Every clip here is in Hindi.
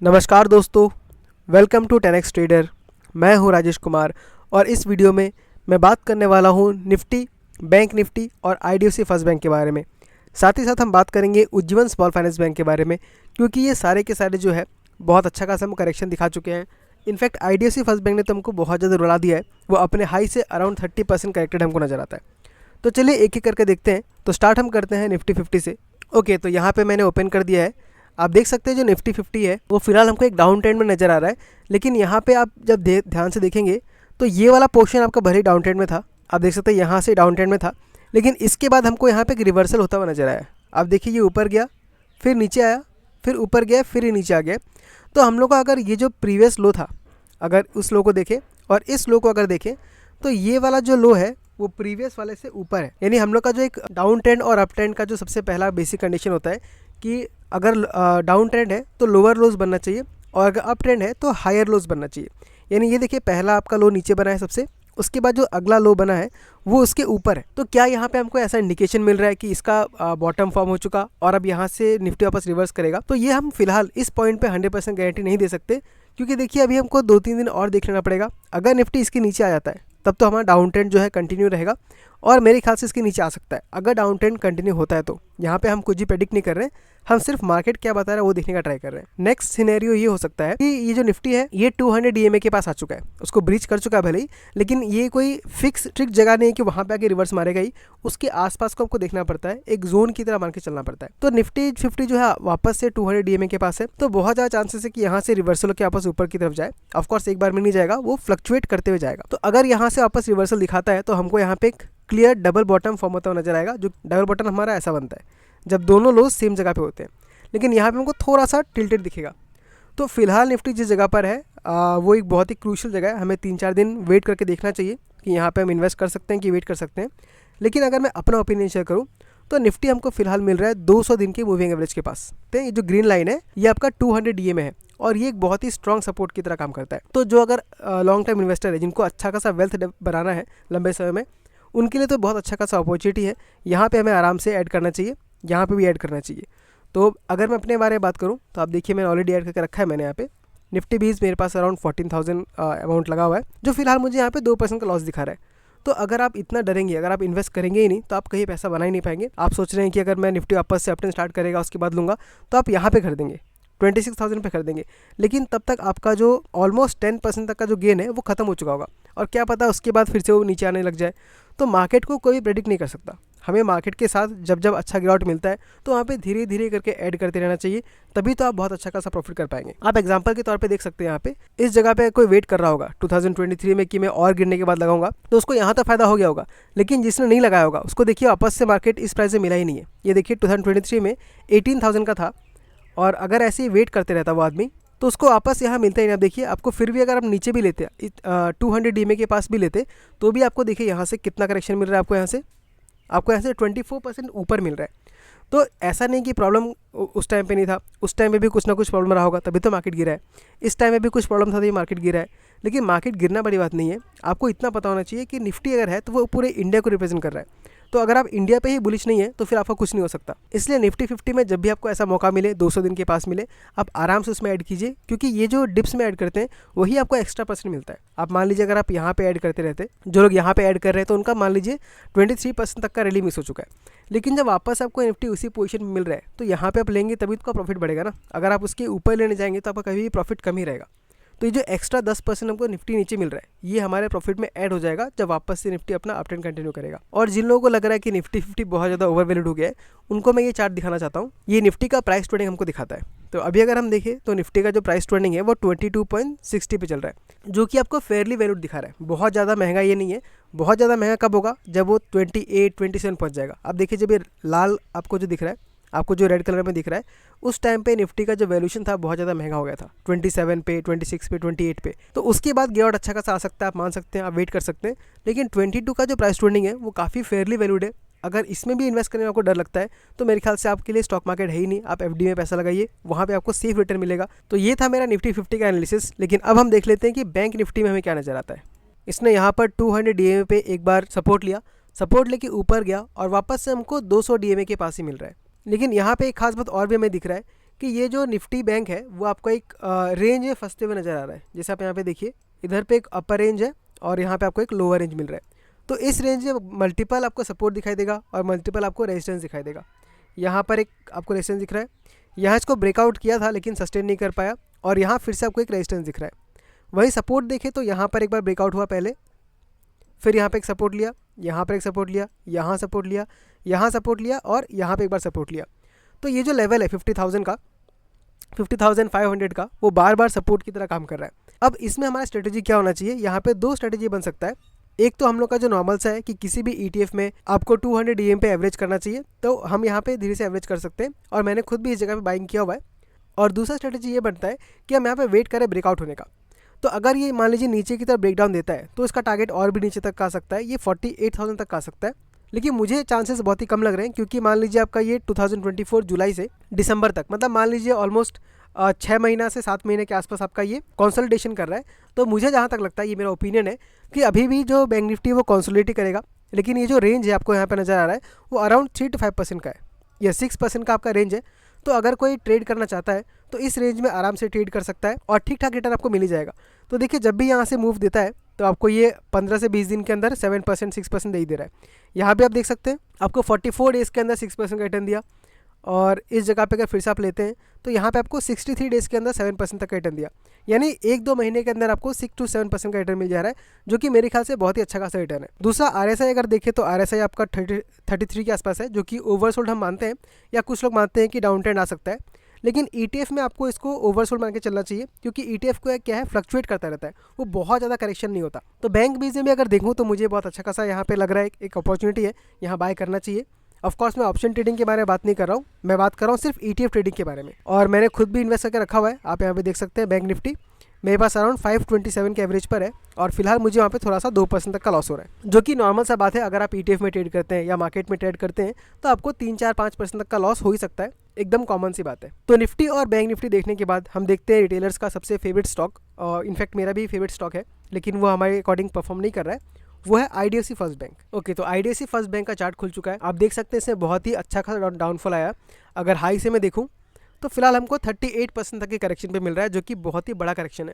नमस्कार दोस्तों, वेलकम टू 10x ट्रेडर। मैं हूं राजेश कुमार और इस वीडियो में मैं बात करने वाला हूं निफ्टी, बैंक निफ्टी और IDFC फर्स्ट बैंक के बारे में। साथ ही साथ हम बात करेंगे उज्जीवन स्मॉल फाइनेंस बैंक के बारे में, क्योंकि ये सारे के सारे जो है बहुत अच्छा खासा हमको करेक्शन दिखा चुके हैं। इनफैक्ट IDFC फर्स्ट बैंक ने तो हमको बहुत ज़्यादा रुला दिया है, वो अपने हाई से अराउंड 30% करेक्टेड हमको नज़र आता है। तो चलिए एक एक करके देखते हैं। तो स्टार्ट हम करते हैं निफ्टी 50 से। ओके, तो यहाँ पर मैंने ओपन कर दिया है। आप देख सकते हैं जो निफ्टी 50 है वो फिलहाल हमको एक डाउन ट्रेंड में नज़र आ रहा है, लेकिन यहाँ पे आप जब ध्यान से देखेंगे तो ये वाला पोर्शन आपका भले डाउन ट्रेंड में था। आप देख सकते हैं यहाँ से डाउन ट्रेंड में था, लेकिन इसके बाद हमको यहाँ पे एक रिवर्सल होता हुआ नज़र आया। आप देखिए ये ऊपर गया, फिर नीचे आया, फिर ऊपर गया, फिर ये नीचे आ गया। तो हम लोग का अगर ये जो प्रीवियस लो था, अगर उस लो को देखें और इस लो को अगर देखें तो ये वाला जो लो है वो प्रीवियस वाले से ऊपर है। यानी हम लोग का जो एक डाउन ट्रेंड और अप ट्रेंड का जो सबसे पहला बेसिक कंडीशन होता है कि अगर डाउन ट्रेंड है तो लोअर लोज बनना चाहिए और अगर अप ट्रेंड है तो हायर लोज बनना चाहिए। यानी ये देखिए पहला आपका लो नीचे बना है सबसे, उसके बाद जो अगला लो बना है वो उसके ऊपर है। तो क्या यहाँ पे हमको ऐसा इंडिकेशन मिल रहा है कि इसका बॉटम फॉर्म हो चुका और अब यहाँ से निफ्टी वापस रिवर्स करेगा? तो ये हम फिलहाल इस पॉइंट पे 100% गारंटी नहीं दे सकते, क्योंकि देखिए अभी हमको 2-3 दिन और देख लेना पड़ेगा। अगर निफ्टी इसके नीचे आ जाता है तब तो हमारा डाउन ट्रेंड जो है कंटिन्यू रहेगा और मेरे ख्याल से इसके नीचे आ सकता है। अगर डाउन ट्रेंड कंटिन्यू होता है तो यहाँ पे हम कुछ भी प्रेडिक्ट नहीं कर रहे हैं, हम सिर्फ मार्केट क्या बता रहा है वो देखने का ट्राई कर रहे हैं। नेक्स्ट सिनेरियो ये हो सकता है कि ये जो निफ्टी है ये 200 EMA के पास आ चुका है, उसको ब्रीच कर चुका है भले ही, लेकिन ये कोई फिक्स ट्रिक जगह नहीं है कि वहाँ पे आके रिवर्स मारेगा ही। उसके आसपास को हमको देखना पड़ता है, एक जोन की तरह मान के चलना पड़ता है। तो निफ्टी 50 जो है वापस से 200 EMA के पास है, तो बहुत ज़्यादा चांसेस है कि यहाँ से रिवर्सल के वापस ऊपर की तरफ जाए। ऑफकोर्स एक बार में नहीं जाएगा, वो फ्लक्चुएट करते हुए जाएगा। तो अगर यहाँ से वापस रिवर्सल दिखाता है तो हमको यहाँ पे एक क्लियर डबल बॉटम फॉर्म होता हुआ नजर आएगा। जो डबल बॉटम हमारा ऐसा बनता है जब दोनों लोज सेम जगह पे होते हैं, लेकिन यहाँ पे हमको थोड़ा सा टिल्टेड दिखेगा। तो फिलहाल निफ्टी जिस जगह पर है वो एक बहुत ही क्रूशियल जगह है। हमें 3-4 दिन वेट करके देखना चाहिए कि यहाँ पे हम इन्वेस्ट कर सकते हैं कि वेट कर सकते हैं। लेकिन अगर मैं अपना ओपिनियन शेयर करूँ तो निफ्टी हमको फिलहाल मिल रहा है 200 दिन के मूविंग एवरेज के पास। तो ये जो ग्रीन लाइन है ये आपका 200 EMA है और ये एक बहुत ही स्ट्रॉन्ग सपोर्ट की तरह काम करता है। तो जो अगर लॉन्ग टर्म इन्वेस्टर है जिनको अच्छा खासा वेल्थ बनाना है लंबे समय में, उनके लिए तो बहुत अच्छा खासा अपॉर्चुनिटी है। यहाँ पे हमें आराम से ऐड करना चाहिए, यहाँ पे भी ऐड करना चाहिए। तो अगर मैं अपने बारे में बात करूँ तो आप देखिए मैंने ऑलरेडी ऐड करके रखा है। मैंने यहाँ पे निफ्टी 20 मेरे पास अराउंड 14,000 अमाउंट लगा हुआ है, जो फिलहाल मुझे यहाँ पे 2% का लॉस दिखा रहा है। तो अगर आप इतना डरेंगे, अगर आप इन्वेस्ट करेंगे ही नहीं तो आप कहीं पैसा बना ही नहीं पाएंगे। आप सोच रहे हैं कि अगर मैं निफ्टी वापस से अपट्रेंड स्टार्ट करेगा उसके बाद लूँगा, तो आप यहाँ पे खरीदेंगे 26,000 पे खरीदेंगे, लेकिन तब तक आपका जो ऑलमोस्ट 10% तक का जो गेन है वो खत्म हो चुका होगा और क्या पता उसके बाद फिर से वो नीचे आने लग जाए। तो मार्केट को कोई प्रेडिक्ट नहीं कर सकता। हमें मार्केट के साथ जब जब अच्छा गिरावट मिलता है तो वहाँ पे धीरे धीरे करके ऐड करते रहना चाहिए, तभी तो आप बहुत अच्छा खासा प्रॉफिट कर पाएंगे। आप एग्जांपल के तौर पे देख सकते हैं, यहाँ पे इस जगह पे कोई वेट कर रहा होगा 2023 में कि मैं और गिरने के बाद लगाऊंगा, तो उसको यहाँ तो फायदा हो गया होगा, लेकिन जिसने नहीं लगाया होगा उसको देखिए वापस से मार्केट इस प्राइस से मिला ही नहीं है। ये देखिए 2023 में 18,000 का था और अगर ऐसे ही वेट करते रहता वो आदमी तो उसको वापस यहाँ मिलता ही नहीं। आप देखिए आपको फिर भी अगर आप नीचे भी लेते 200 EMA के पास भी लेते तो भी आपको देखिए यहाँ से कितना करेक्शन मिल रहा है। आपको यहाँ से 24% ऊपर मिल रहा है। तो ऐसा नहीं कि प्रॉब्लम उस टाइम पे नहीं था, उस टाइम पे भी कुछ ना कुछ प्रॉब्लम रहा होगा तभी तो मार्केट गिरा है। इस टाइम में भी कुछ प्रॉब्लम था तभी मार्केट गिरा है, लेकिन मार्केट गिरना बड़ी बात नहीं है। आपको इतना पता होना चाहिए कि निफ्टी अगर है तो वो पूरे इंडिया को रिप्रेजेंट कर रहा है। तो अगर आप इंडिया पे ही बुलिश नहीं है तो फिर आपका कुछ नहीं हो सकता। इसलिए निफ्टी 50 में जब भी आपको ऐसा मौका मिले, 200 दिन के पास मिले, आप आराम से उसमें ऐड कीजिए, क्योंकि ये जो डिप्स में ऐड करते हैं वही आपको एक्स्ट्रा % मिलता है। आप मान लीजिए अगर आप यहाँ पे ऐड करते रहते, जो लोग यहाँ पे ऐड कर रहे हैं तो उनका मान लीजिए 23% तक का रैली मिस हो चुका है, लेकिन जब वापस आपको निफ्टी उसी पोजीशन में मिल रहा है तो यहाँ पे आप लेंगे तभी तो प्रॉफिट बढ़ेगा ना। अगर आप उसके ऊपर लेने जाएंगे तो आपका कभी भी प्रॉफिट कम ही रहेगा। तो ये जो एक्स्ट्रा 10% हमको निफ्टी नीचे मिल रहा है ये हमारे प्रॉफिट में ऐड हो जाएगा जब वापस से निफ्टी अपना अप ट्रेंड कंटिन्यू करेगा। और जिन लोगों को लग रहा है कि निफ्टी 50 बहुत ज़्यादा ओवरवैल्यूड हो गया है, उनको मैं ये चार्ट दिखाना चाहता हूँ। ये निफ्टी का प्राइस ट्रेंडिंग हमको दिखाता है। तो अभी अगर हम देखें तो निफ्टी का जो प्राइस ट्रेंडिंग है वो 22.60 पे चल रहा है, जो कि आपको फेयरली वैल्यूड दिखा रहा है। बहुत ज़्यादा महंगा ये नहीं है। बहुत ज़्यादा महंगा कब होगा? जब वो 28-27 पहुँच जाएगा। अब देखिए जब ये लाल आपको जो दिख रहा है, आपको जो रेड कलर में दिख रहा है, उस टाइम पे निफ्टी का जो वैल्यूशन था बहुत ज़्यादा महंगा हो गया था, 27 पे, 26 पे, 28 पे। तो उसके बाद गिरावट अच्छा खासा आ सकता है, आप मान सकते हैं, आप वेट कर सकते हैं। लेकिन 22 का जो प्राइस ट्रेंडिंग है वो काफ़ी फेयरली वैल्यूड है। अगर इसमें भी इन्वेस्ट करने में आपको डर लगता है तो मेरे ख्याल से आपके लिए स्टॉक मार्केट है ही नहीं। आप FD में पैसा लगाइए, वहाँ पे आपको सेफ रिटर्न मिलेगा। तो ये था मेरा निफ्टी 50 का एनालिसिस। लेकिन अब हम देख लेते हैं कि बैंक निफ्टी में हमें क्या नज़र आता है। इसने यहाँ पर 200 DMA पे एक बार सपोर्ट लिया, सपोर्ट लेके ऊपर गया और वापस से हमको 200 DMA के पास ही मिल रहा है। लेकिन यहाँ पे एक खास बात और भी हमें दिख रहा है कि ये जो निफ्टी बैंक है वो आपको एक रेंज में फंसते हुए नज़र आ रहा है। जैसे आप यहाँ पे देखिए, इधर पे एक अपर रेंज है और यहाँ पे आपको एक लोअर रेंज मिल रहा है। तो इस रेंज में मल्टीपल आपको सपोर्ट दिखाई देगा और मल्टीपल आपको रेजिस्टेंस दिखाई देगा। यहाँ पर एक आपको रेजिस्टेंस दिख रहा है, यहाँ इसको ब्रेकआउट किया था लेकिन सस्टेन नहीं कर पाया, और यहाँ फिर से आपको एक रेजिस्टेंस दिख रहा है। वही सपोर्ट देखें तो यहाँ पर एक बार ब्रेकआउट हुआ पहले, फिर यहाँ पे एक सपोर्ट लिया, यहाँ पर एक सपोर्ट लिया, यहाँ सपोर्ट लिया, यहाँ सपोर्ट लिया और यहाँ पे एक बार सपोर्ट लिया। तो ये जो लेवल है 50,000 का, 50,500 का, वो बार बार सपोर्ट की तरह काम कर रहा है। अब इसमें हमारा स्ट्रेटजी क्या होना चाहिए, यहाँ पे दो स्ट्रेटजी बन सकता है। एक तो हम लोग का जो नॉर्मल सा है कि किसी भी ETF में आपको 200 EM पे एवरेज करना चाहिए, तो हम यहाँ पे धीरे से एवरेज कर सकते हैं और मैंने खुद भी इस जगह पे बाइंग किया हुआ है। और दूसरा स्ट्रेटजी ये बनता है कि हम यहाँ पे वेट करें ब्रेकआउट होने का। तो अगर ये मान लीजिए नीचे की तरफ ब्रेकडाउन देता है तो इसका टारगेट और भी नीचे तक आ सकता है, ये 48,000 तक आ सकता है। लेकिन मुझे चांसेस बहुत ही कम लग रहे हैं, क्योंकि मान लीजिए आपका ये 2024 जुलाई से दिसंबर तक, मतलब मान लीजिए ऑलमोस्ट 6 महीना से 7 महीने के आसपास आपका ये कंसोलिडेशन कर रहा है। तो मुझे जहाँ तक लगता है, ये मेरा ओपिनियन है कि अभी भी जो बैंक निफ्टी वो कंसोलिडेट करेगा। लेकिन ये जो रेंज है आपको यहाँ पे नज़र आ रहा है वो अराउंड 3 to 5% का है, या 6% का आपका रेंज है। तो अगर कोई ट्रेड करना चाहता है तो इस रेंज में आराम से ट्रेड कर सकता है और ठीक ठाक रिटर्न आपको मिल ही जाएगा। तो देखिए, जब भी यहाँ से मूव देता है तो आपको ये 15 से 20 दिन के अंदर 7% 6% दे ही दे रहा है। यहाँ पे आप देख सकते हैं आपको 44 डेज़ के अंदर 6% का रिटर्न दिया, और इस जगह पे अगर फिर से आप लेते हैं तो यहाँ पे आपको 63 डेज़ के अंदर 7% तक का रिटर्न दिया। यानी 1-2 महीने के अंदर आपको 6 to 7% का रिटर्न मिल जा रहा है, जो कि मेरे ख्याल से बहुत ही अच्छा खासा रिटर्न है। दूसरा RSI अगर देखें तो RSI आपका 33 के आसपास है, जो कि ओवरसोल्ड हम मानते हैं, या कुछ लोग मानते हैं कि डाउन ट्रेंड आ सकता है। लेकिन ETF में आपको इसको ओवरसोल्ड मान के चलना चाहिए, क्योंकि ETF को क्या है, फ्लक्चुएट करता रहता है, वो बहुत ज़्यादा करेक्शन नहीं होता। तो बैंक बीजे में अगर देखूँ तो मुझे बहुत अच्छा खासा यहाँ पे लग रहा है, एक अपॉर्चुनिटी है, यहाँ बाय करना चाहिए। ऑफकोर्स मैं ऑप्शन ट्रेडिंग के बारे में बात नहीं कर रहा हूँ, मैं बात कर रहा हूँ सिर्फ ETF ट्रेडिंग के बारे में। और मैंने खुद भी इन्वेस्ट करके रखा हुआ है, आप यहाँ पे देख सकते हैं। बैंक निफ्टी मेरे पास अराउंड 527 के एवरेज पर है, और फिलहाल मुझे वहाँ पे थोड़ा सा 2% तक का लॉस हो रहा है, जो कि नॉर्मल सा बात है। अगर आप ETF में ट्रेड करते हैं या मार्केट में ट्रेड करते हैं तो आपको 3-4-5% तक का लॉस हो ही सकता है, एकदम कॉमन सी बात है। तो निफ्टी और बैंक निफ्टी देखने के बाद हम देखते हैं रिटेलर्स का सबसे फेवरेट स्टॉक, और इनफैक्ट मेरा भी फेवरेट स्टॉक है, लेकिन वो हमारे अकॉर्डिंग परफॉर्म नहीं कर रहा है, वो है IDFC फर्स्ट बैंक। ओके, तो IDFC फर्स्ट बैंक का चार्ट खुल चुका है, आप देख सकते हैं इसमें बहुत ही अच्छा खासा डाउनफॉल आया। अगर हाई से मैं देखूँ तो फिलहाल हमको 38% तक के करेक्शन पे मिल रहा है, जो कि बहुत ही बड़ा करेक्शन है।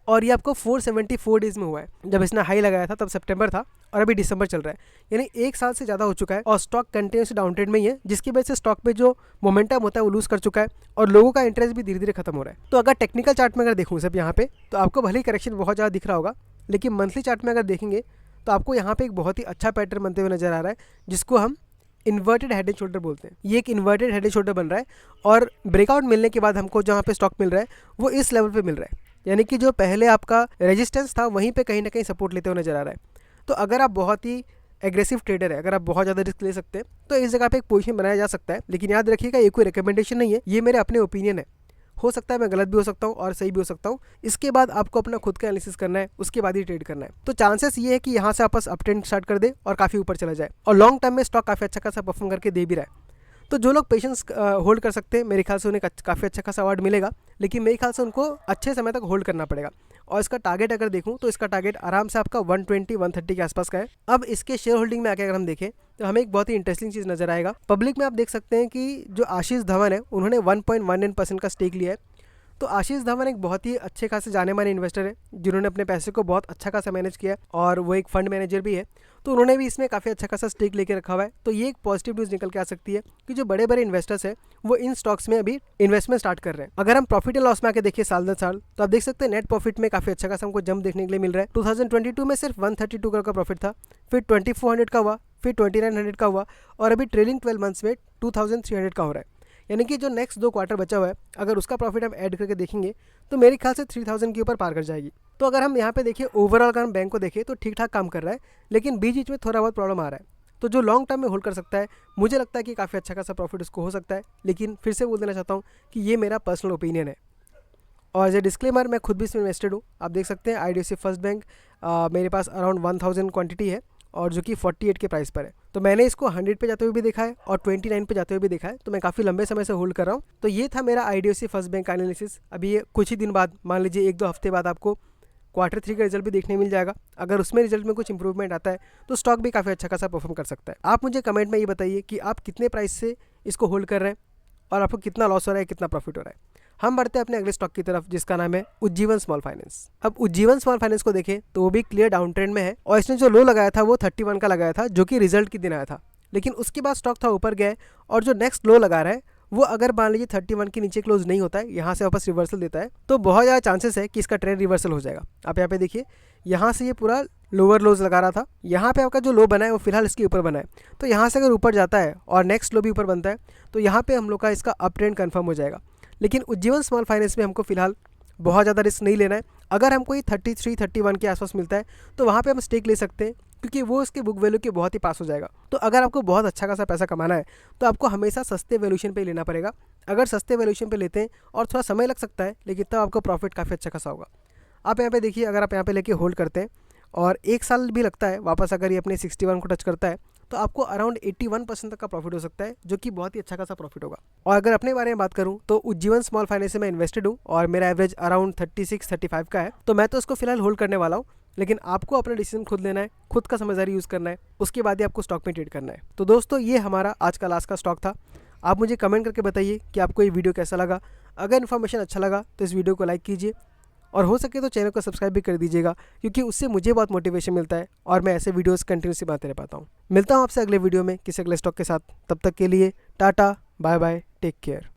और ये आपको 474 डेज़ में हुआ है। जब इसने हाई लगाया था तब सितंबर था, और अभी दिसंबर चल रहा है, यानी 1 साल से ज़्यादा हो चुका है, और स्टॉक कंटिन्यूस डाउन ट्रेंड में ही है, जिसकी वजह से स्टॉक पे जो मोमेंटम होता है वो लूज़ कर चुका है, और लोगों का इंटरेस्ट भी धीरे धीरे खत्म हो रहा है। तो अगर टेक्निकल चार्ट में अगर देखूँ सब यहाँ पे, तो आपको भले ही करेक्शन बहुत ज़्यादा दिख रहा होगा, लेकिन मंथली चार्ट में अगर देखेंगे तो आपको यहाँ पे एक बहुत ही अच्छा पैटर्न बनते हुए नजर आ रहा है, जिसको हम इन्वर्टेड हेड एंड शोल्डर बोलते हैं। ये एक इन्वर्टेड हेड एंड शोल्डर बन रहा है, और ब्रेकआउट मिलने के बाद हमको जहाँ पे स्टॉक मिल रहा है वो इस लेवल पे मिल रहा है, यानी कि जो पहले आपका रेजिस्टेंस था वहीं पे कहीं ना कहीं सपोर्ट लेते हुए नजर आ रहा है। तो अगर आप बहुत ही एग्रेसिव ट्रेडर है, अगर आप बहुत ज़्यादा रिस्क ले सकते हैं तो इस जगह पे एक पोजीशन बनाया जा सकता है। लेकिन याद रखिएगा, ये कोई रिकमेंडेशन नहीं है, ये मेरे अपने ओपिनियन है। हो सकता है मैं गलत भी हो सकता हूँ और सही भी हो सकता हूँ। इसके बाद आपको अपना खुद का एनालिसिस करना है, उसके बाद ही ट्रेड करना है। तो चांसेस ये है कि यहाँ से आपस अप ट्रेंड स्टार्ट कर दे और काफ़ी ऊपर चला जाए, और लॉन्ग टर्म में स्टॉक काफ़ी अच्छा खासा परफॉर्म करके दे भी रहा है। तो जो लोग पेशेंस होल्ड कर सकते हैं, मेरे ख्याल से उन्हें काफ़ी अच्छा खासा अवार्ड मिलेगा, लेकिन मेरे ख्याल से उनको अच्छे समय तक होल्ड करना पड़ेगा। और इसका टारगेट अगर देखूं तो इसका टारगेट आराम से आपका 120-130 के आसपास का है। अब इसके शेयर होल्डिंग में आके अगर हम देखें तो हमें एक बहुत ही इंटरेस्टिंग चीज़ नजर आएगा। पब्लिक में आप देख सकते हैं कि जो आशीष धवन है, उन्होंने 1.19% का स्टेक लिया है। तो आशीष धवन एक बहुत ही अच्छे खासे जाने माने इन्वेस्टर है, जिन्होंने अपने पैसे को बहुत अच्छा खासा मैनेज किया है, और वो एक फंड मैनेजर भी है। तो उन्होंने भी इसमें काफ़ी अच्छा खासा स्टेक लेके रखा हुआ है। तो ये एक पॉजिटिव न्यूज़ निकल के आ सकती है कि जो बड़े बड़े इन्वेस्टर्स हैं वो इन स्टॉक्स में अभी इन्वेस्टमेंट स्टार्ट कर रहे हैं। अगर हम प्रॉफिट एंड लॉस में आके देखिए साल दर साल, तो आप देख सकते हैं नेट प्रॉफिट में काफ़ी अच्छा खासा हमको जंप देखने के लिए मिल रहा है। 2022 में सिर्फ 132 करोड़ का प्रॉफिट था, फिर 2400 का हुआ, फिर 2900 का हुआ, और अभी ट्रेलिंग 12 मंथ्स में 2300 का हो रहा है। यानी कि जो नेक्स्ट 2 क्वार्टर बचा हुआ है, अगर उसका प्रॉफिट हम ऐड करके देखेंगे तो मेरे ख्याल से 3000 के ऊपर पार कर जाएगी। तो अगर हम यहाँ पे देखिए ओवरऑल अगर हम बैंक को देखें तो ठीक ठाक काम कर रहा है, लेकिन बीच बीच में थोड़ा बहुत प्रॉब्लम आ रहा है। तो जो लॉन्ग टर्म में होल्ड कर सकता है, मुझे लगता है कि काफ़ी अच्छा खासा प्रॉफिट उसको हो सकता है। लेकिन फिर से बोल देना चाहता हूँ कि ये मेरा पर्सनल ओपिनियन है, और एज ए डिस्क्लेमर मैं खुद भी इसमें इन्वेस्टेड हूँ। आप देख सकते हैं IDFC फर्स्ट बैंक मेरे पास अराउंड 1000 क्वांटिटी है, और जो कि 48 के प्राइस पर है। तो मैंने इसको 100 पे जाते हुए भी देखा है और 29 पे जाते हुए भी देखा है। तो मैं काफ़ी लंबे समय से होल्ड कर रहा हूँ। तो ये था मेरा IDFC फर्स्ट बैंक का एनालिसिस। अभी ये कुछ ही दिन बाद, मान लीजिए 1-2 हफ्ते बाद, आपको Q3 का रिजल्ट भी देखने मिल जाएगा। अगर उसमें रिजल्ट में कुछ इंप्रूवमेंट आता है तो स्टॉक भी काफ़ी अच्छा खासा परफॉर्म कर सकता है। आप मुझे कमेंट में ये बताइए कि आप कितने प्राइस से इसको होल्ड कर रहे हैं, और आपको कितना लॉस हो रहा है, कितना प्रॉफिट हो रहा है। हम बढ़ते हैं अपने अगले स्टॉक की तरफ, जिसका नाम है उज्जीवन स्मॉल फाइनेंस। अब उज्जीवन स्मॉल फाइनेंस को देखें तो वो भी क्लियर डाउन ट्रेंड में है, और इसने जो लो लगाया था वो 31 का लगाया था, जो कि रिजल्ट के दिन आया था। लेकिन उसके बाद स्टॉक था ऊपर गया है, और जो नेक्स्ट लो लगा रहा है वो अगर मान लीजिए 31 के नीचे क्लोज नहीं होता है, यहाँ से वापस रिवर्सल देता है, तो बहुत ज़्यादा चांसेस है कि इसका ट्रेंड रिवर्सल हो जाएगा। आप यहाँ पे देखिए, यहाँ से ये पूरा लोअर लोज लगा रहा था, यहाँ पे आपका जो लो बना है वो फिलहाल इसके ऊपर बना है। तो यहाँ से अगर ऊपर जाता है और नेक्स्ट लो भी ऊपर बनता है, तो यहाँ पे हम लोग का इसका अप ट्रेंड कन्फर्म हो जाएगा। लेकिन उज्जीवन स्मॉल फाइनेंस में हमको फिलहाल बहुत ज़्यादा रिस्क नहीं लेना है। अगर हमको ये 33 31 के आसपास मिलता है तो वहाँ पे हम स्टेक ले सकते हैं, क्योंकि वो इसके बुक वैल्यू के बहुत ही पास हो जाएगा। तो अगर आपको बहुत अच्छा खासा पैसा कमाना है तो आपको हमेशा सस्ते वैल्यूएशन पे लेना पड़ेगा। अगर सस्ते वैल्यूएशन पे लेते हैं और थोड़ा समय लग सकता है, लेकिन तब आपको प्रॉफिट काफ़ी अच्छा खासा होगा। आप यहाँ पे देखिए, अगर आप यहाँ पे लेके होल्ड करते हैं और 1 साल भी लगता है वापस, अगर ये अपने 61 को टच करता है, तो आपको अराउंड 81% तक का प्रॉफिट हो सकता है, जो कि बहुत ही अच्छा खासा प्रॉफिट होगा। और अगर अपने बारे में बात करूं तो उज्जीवन स्मॉल फाइनेंस से मैं इन्वेस्टेड हूं, और मेरा एवरेज अराउंड 36-35 का है। तो मैं तो इसको फिलहाल होल्ड करने वाला हूं, लेकिन आपको अपना डिसीजन खुद लेना है, खुद का समझदारी यूज़ करना है, उसके बाद ही आपको स्टॉक में ट्रेड करना है। तो दोस्तों, ये हमारा आज का लास्ट का स्टॉक था। आप मुझे कमेंट करके बताइए कि आपको ये वीडियो कैसा लगा। अगर इन्फॉर्मेशन अच्छा लगा तो इस वीडियो को लाइक कीजिए, और हो सके तो चैनल को सब्सक्राइब भी कर दीजिएगा, क्योंकि उससे मुझे बहुत मोटिवेशन मिलता है और मैं ऐसे वीडियोस कंटिन्यूसली बनाते रह पाता हूँ। मिलता हूँ आपसे अगले वीडियो में किसी अगले स्टॉक के साथ। तब तक के लिए tata, bye bye, take care.